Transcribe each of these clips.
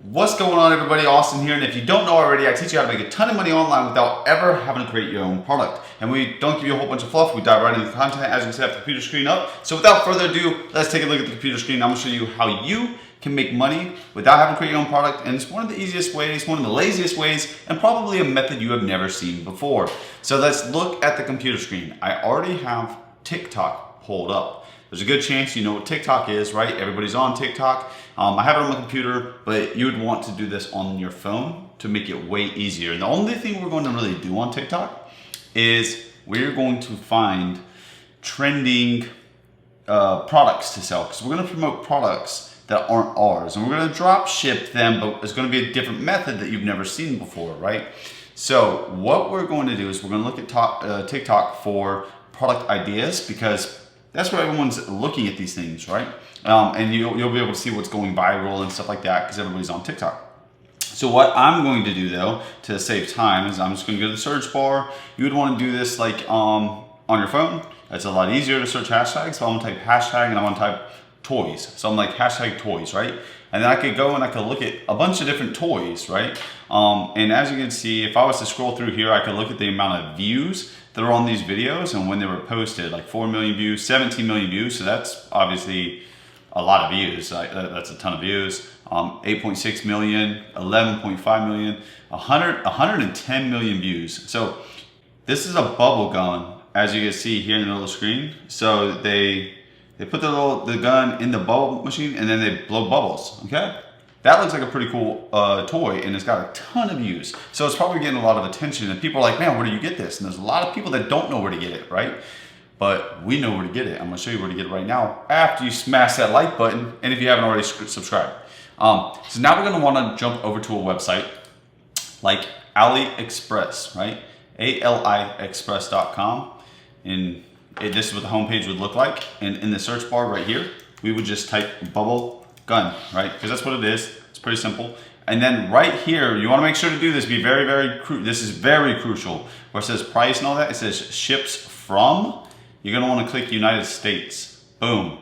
What's going on, everybody? Austin here, and if you don't know already, I teach you how to make a ton of money online without ever having to create your own product. And we don't give you a whole bunch of fluff, we dive right into the content. As you can see, I have the computer screen up. So without further ado, let's take a look at the computer screen. I'm gonna show you how you can make money without having to create your own product. And it's one of the easiest ways, one of the laziest ways, and probably a method you have never seen before. So let's look at the computer screen. I already have TikTok pulled up. There's a good chance you know what TikTok is, right? Everybody's on TikTok. I have it on my computer, but you would want to do this on your phone to make it way easier. And the only thing we're going to really do on TikTok is we're going to find trending products to sell, because we're going to promote products that aren't ours. And we're going to drop ship them, but it's going to be a different method that you've never seen before, right? So what we're going to do is we're going to look at TikTok for product ideas, because that's where everyone's looking at these things, right? And you'll be able to see what's going viral and stuff like that, because everybody's on TikTok. So what I'm going to do, though, to save time, is I'm just going to go to the search bar. You would want to do this like on your phone. It's a lot easier to search hashtags. So I'm going to type hashtag and I'm going to type toys. So I'm like hashtag toys, right? And then I could go and I could look at a bunch of different toys, right? And as you can see, if I was to scroll through here, I could look at the amount of views that are on these videos and when they were posted, like 4 million views, 17 million views. So that's obviously a lot of views. That's a ton of views. 8.6 million, 11.5 million, 110 million views. So this is a bubble gun, as you can see here in the middle of the screen. So they put the gun in the bubble machine and then they blow bubbles, okay? That looks like a pretty cool toy, and it's got a ton of views. So it's probably getting a lot of attention, and people are like, man, where do you get this? And there's a lot of people that don't know where to get it, right? But we know where to get it. I'm gonna show you where to get it right now after you smash that like button, and if you haven't already subscribed. So now we're gonna wanna jump over to a website like Aliexpress, right? Aliexpress.com. And this is what the homepage would look like. And in the search bar right here, we would just type bubble gun, right? Because that's what it is. It's pretty simple. And then right here, you want to make sure to do this. Be very, this is very crucial. Where it says price and all that, it says ships from. You're going to want to click United States. Boom.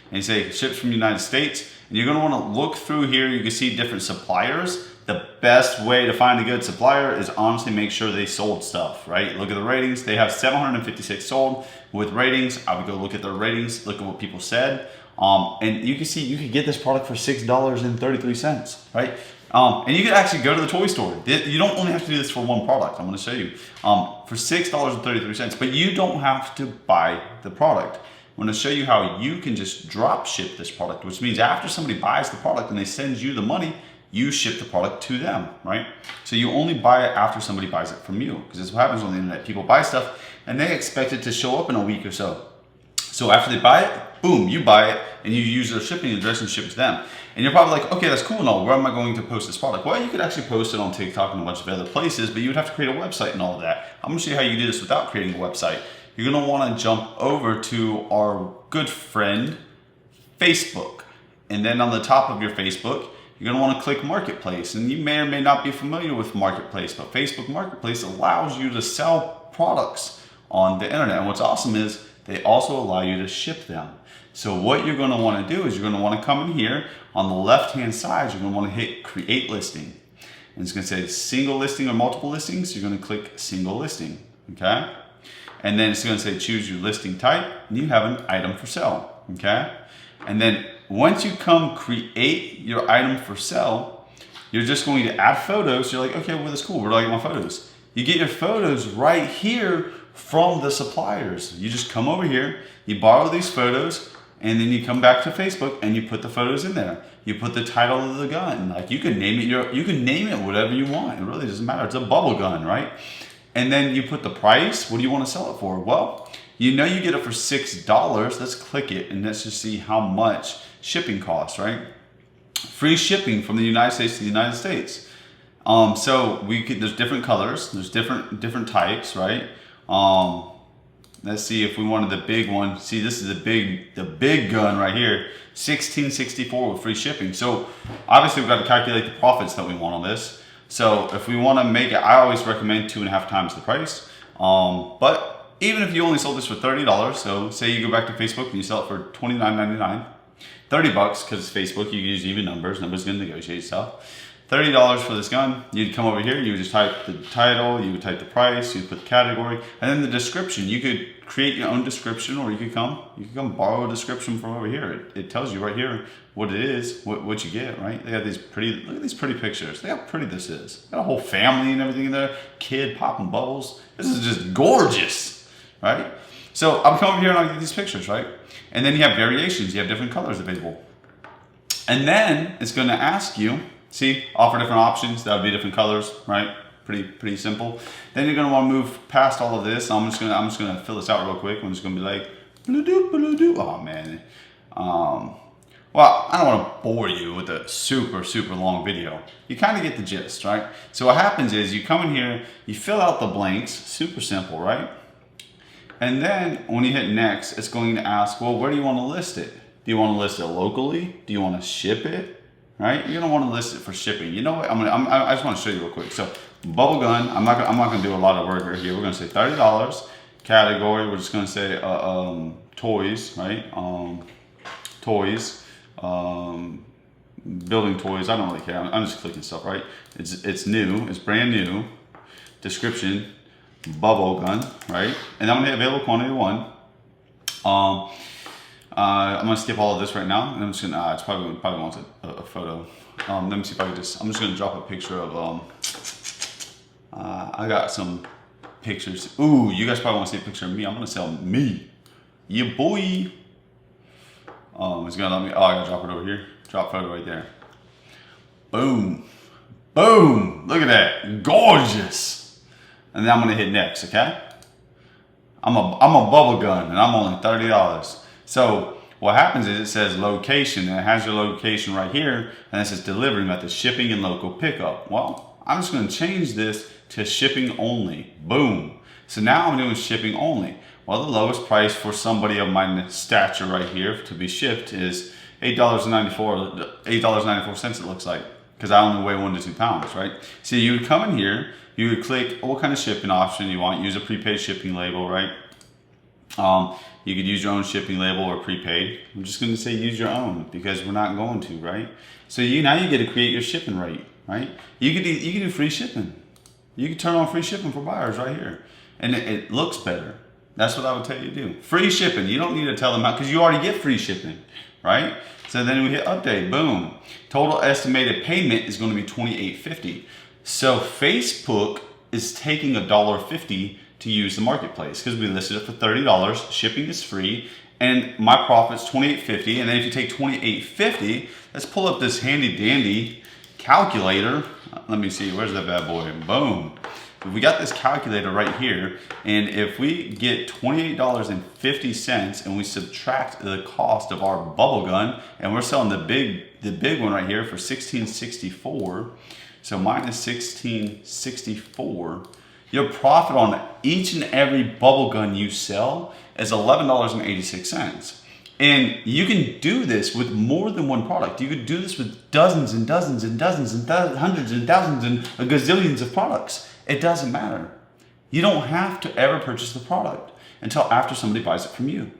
And you say ships from United States. And you're going to want to look through here. You can see different suppliers. The best way to find a good supplier is honestly make sure they sold stuff, right? Look at the ratings. They have 756 sold with ratings. I would go look at their ratings, look at what people said. And you can see you can get this product for $6.33, right? And you can actually go to the toy store. You don't only have to do this for one product. I'm going to show you for $6.33, but you don't have to buy the product. I'm going to show you how you can just drop ship this product, which means after somebody buys the product and they send you the money, you ship the product to them, right? So you only buy it after somebody buys it from you, because this is what happens on the internet. People buy stuff and they expect it to show up in a week or so. So after they buy it, boom, you buy it and you use their shipping address and ship it to them. And you're probably like, okay, that's cool and all. Where am I going to post this product? Well, you could actually post it on TikTok and a bunch of other places, but you would have to create a website and all of that. I'm gonna show you how you do this without creating a website. You're gonna wanna jump over to our good friend, Facebook. And then on the top of your Facebook, you're gonna wanna click Marketplace. And you may or may not be familiar with Marketplace, but Facebook Marketplace allows you to sell products on the internet. And what's awesome is they also allow you to ship them. So what you're going to want to do is you're going to want to come in here on the left hand side. You're going to want to hit create listing, and it's going to say single listing or multiple listings. You're going to click single listing, okay? And then it's going to say choose your listing type, and you have an item for sale, okay? And then once you come create your item for sale, you're just going to add photos. You're like, okay, well, that's cool. Where do I get my photos? You get your photos right here from the suppliers. You just come over here, you borrow these photos, and then you come back to Facebook and you put the photos in there. You put the title of the gun. Like you can name it whatever you want. It really doesn't matter. It's a bubble gun, right? And then you put the price. What do you want to sell it for? Well, you know you get it for $6. Let's click it and let's just see how much shipping costs, right? Free shipping from the United States to the United States. So there's different colors, there's different types, right? Let's see if we wanted the big one. See, this is the big gun right here, $16.64 with free shipping. So obviously we've got to calculate the profits that we want on this. So if we want to make it, I always recommend 2.5 times the price. But even if you only sold this for $30, so say you go back to Facebook and you sell it for $29.99, $30 because it's Facebook. You can use even numbers. Nobody's going to negotiate stuff. $30 for this gun. You'd come over here, you would just type the title, you would type the price, you'd put the category, and then the description. You could create your own description, or you could come borrow a description from over here. It tells you right here what it is, what you get, right? They got these pretty, look at these pretty pictures. Look how pretty this is. Got a whole family and everything in there. Kid popping bubbles. This is just gorgeous, right? So I'll come over here and I'll get these pictures, right? And then you have variations. You have different colors available. And then it's going to ask you, see, offer different options. That would be different colors, right? Pretty simple. Then you're gonna want to move past all of this. I'm just gonna fill this out real quick. I'm just gonna be like, blue-doo. Oh man. Well, I don't want to bore you with a super long video. You kind of get the gist, right? So what happens is you come in here, you fill out the blanks. Super simple, right? And then when you hit next, it's going to ask, well, where do you want to list it? Do you want to list it locally? Do you want to ship it? Right? You're gonna want to list it for shipping. You know what? I just want to show you real quick. So, bubble gun. I'm not gonna do a lot of work right here. We're gonna say $30. Category. We're just gonna say toys, right? Toys. Building toys. I don't really care. I'm just clicking stuff, right? It's new. It's brand new. Description. Bubble gun, right? And I'm gonna hit available quantity 1. I'm gonna skip all of this right now, and I'm just gonna. It's probably wants a photo. Let me see if I can just. I'm just gonna drop a picture of. I got some pictures. Ooh, you guys probably want to see a picture of me. I'm gonna sell me. Yeah, boy. It's gonna let me. Oh, I gotta drop it over here. Drop photo right there. Boom, boom. Look at that, gorgeous. And then I'm gonna hit next. Okay. I'm a bubble gun, and I'm only $30. So what happens is it says location, and it has your location right here, and it says delivery method, shipping and local pickup. Well, I'm just going to change this to shipping only. Boom. So now I'm doing shipping only. Well, the lowest price for somebody of my stature right here to be shipped is $8.94 it looks like, because I only weigh 1 to 2 pounds, right? So you would come in here, you would click what kind of shipping option you want, use a prepaid shipping label, right? You could use your own shipping label or prepaid. I'm just going to say use your own because we're not going to, right? So now you get to create your shipping rate, right? You could do free shipping. You can turn on free shipping for buyers right here, and it looks better. That's what I would tell you to do. Free shipping. You don't need to tell them how, because you already get free shipping, right? So then we hit update. Boom. Total estimated payment is going to be $28.50. So Facebook is taking $1.50 to use the marketplace because we listed it for $30. Shipping is free, and my profit's $28.50. And then if you take $28.50, let's pull up this handy dandy calculator. Let me see, where's that bad boy? Boom. We got this calculator right here, and if we get $28.50 and we subtract the cost of our bubble gun, and we're selling the big one right here for $16.64, so minus $16.64, your profit on each and every bubble gun you sell is $11.86. And you can do this with more than one product. You could do this with dozens and dozens and dozens and hundreds and thousands and gazillions of products. It doesn't matter. You don't have to ever purchase the product until after somebody buys it from you,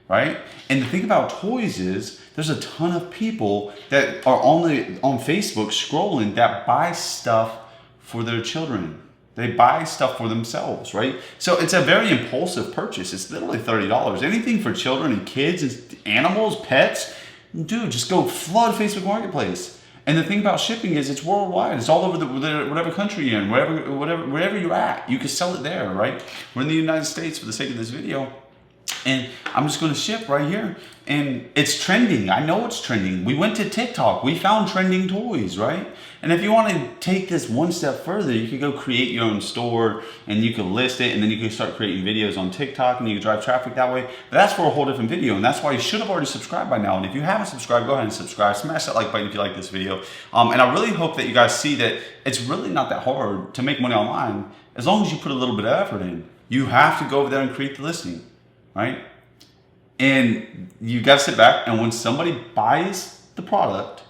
right? And the thing about toys is there's a ton of people that are on Facebook scrolling that buy stuff for their children. They buy stuff for themselves, right? So it's a very impulsive purchase. It's literally $30. Anything for children and kids and animals, pets, dude, just go flood Facebook Marketplace. And the thing about shipping is it's worldwide. It's all over whatever country you're in, wherever you're at. You can sell it there, right? We're in the United States for the sake of this video. And I'm just going to ship right here. And it's trending. I know it's trending. We went to TikTok. We found trending toys, right? And if you want to take this one step further, you could go create your own store and you could list it, and then you can start creating videos on TikTok and you can drive traffic that way. But that's for a whole different video, and that's why you should have already subscribed by now. And if you haven't subscribed, go ahead and subscribe. Smash that like button if you like this video. And I really hope that you guys see that it's really not that hard to make money online as long as you put a little bit of effort in. You have to go over there and create the listing, right? And you got to sit back, and when somebody buys the product,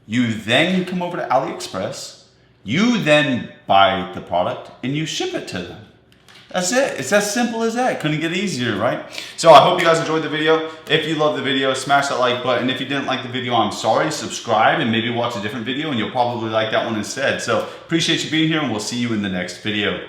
you then come over to Aliexpress, you then buy the product, and you ship it to them. That's it. It's as simple as that. Couldn't get easier, right? So I hope you guys enjoyed the video. If you loved the video, smash that like button. If you didn't like the video, I'm sorry. Subscribe and maybe watch a different video and you'll probably like that one instead. So appreciate you being here and we'll see you in the next video.